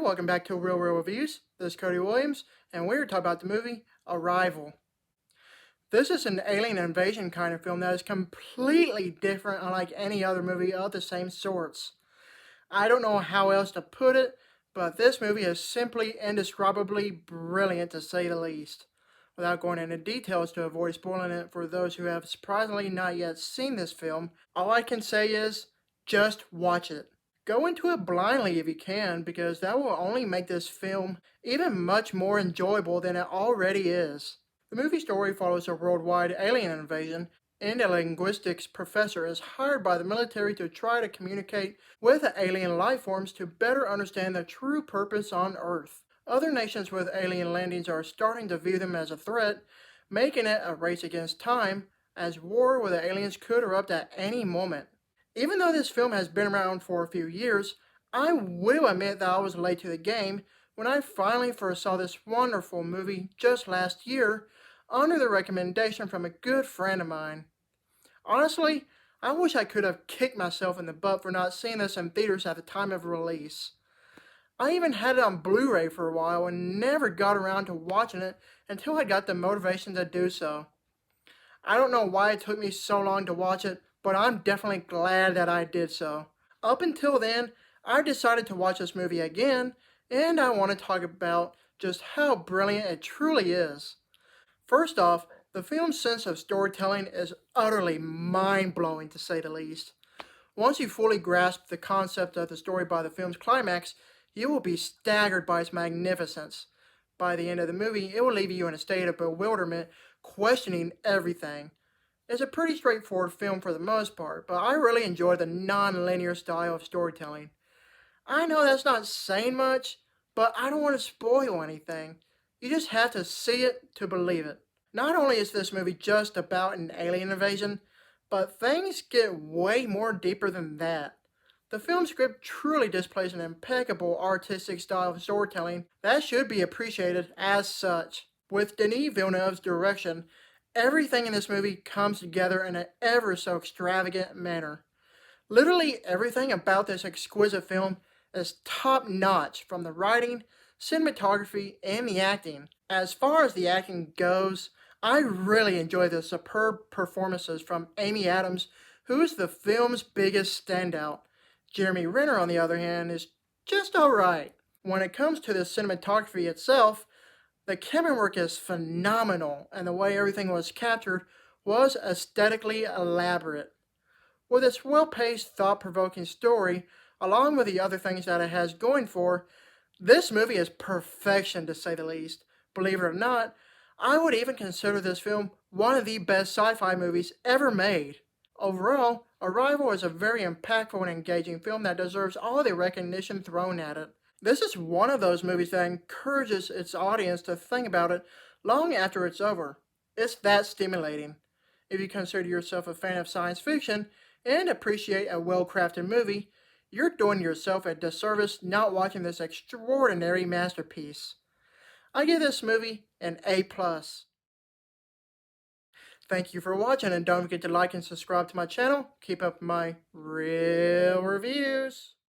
welcome back to Real Reviews. This is Cody Williams, and we're talking about the movie Arrival. This is an alien invasion kind of film that is completely different, unlike any other movie of the same sorts. I don't know how else to put it, but this movie is simply indescribably brilliant to say the least. Without going into details to avoid spoiling it for those who have surprisingly not yet seen this film, all I can say is just watch it. Go into it blindly if you can, because that will only make this film even much more enjoyable than it already is. The movie story follows a worldwide alien invasion, and a linguistics professor is hired by the military to try to communicate with the alien life forms to better understand their true purpose on Earth. Other nations with alien landings are starting to view them as a threat, making it a race against time, as war with the aliens could erupt at any moment. Even though this film has been around for a few years, I will admit that I was late to the game when I finally first saw this wonderful movie just last year under the recommendation from a good friend of mine. Honestly, I wish I could have kicked myself in the butt for not seeing this in theaters at the time of release. I even had it on Blu-ray for a while and never got around to watching it until I got the motivation to do so. I don't know why it took me so long to watch it, but I'm definitely glad that I did so. Up until then, I decided to watch this movie again, and I want to talk about just how brilliant it truly is. First off, the film's sense of storytelling is utterly mind-blowing to say the least. Once you fully grasp the concept of the story by the film's climax, you will be staggered by its magnificence. By the end of the movie, it will leave you in a state of bewilderment, questioning everything. It's a pretty straightforward film for the most part, but I really enjoy the non-linear style of storytelling. I know that's not saying much, but I don't want to spoil anything. You just have to see it to believe it. Not only is this movie just about an alien invasion, but things get way more deeper than that. The film script truly displays an impeccable artistic style of storytelling that should be appreciated as such. With Denis Villeneuve's direction, everything in this movie comes together in an ever so extravagant manner. Literally everything about this exquisite film is top notch, from the writing, cinematography, and the acting. As far as the acting goes, I really enjoy the superb performances from Amy Adams, who is the film's biggest standout. Jeremy Renner, on the other hand, is just alright. When it comes to the cinematography itself, the camera work is phenomenal, and the way everything was captured was aesthetically elaborate. With its well-paced, thought-provoking story, along with the other things that it has going for, this movie is perfection to say the least. Believe it or not, I would even consider this film one of the best sci-fi movies ever made. Overall, Arrival is a very impactful and engaging film that deserves all the recognition thrown at it. This is one of those movies that encourages its audience to think about it long after it's over. It's that stimulating. If you consider yourself a fan of science fiction and appreciate a well-crafted movie, you're doing yourself a disservice not watching this extraordinary masterpiece. I give this movie an A+. Thank you for watching, and don't forget to like and subscribe to my channel. Keep up my real reviews.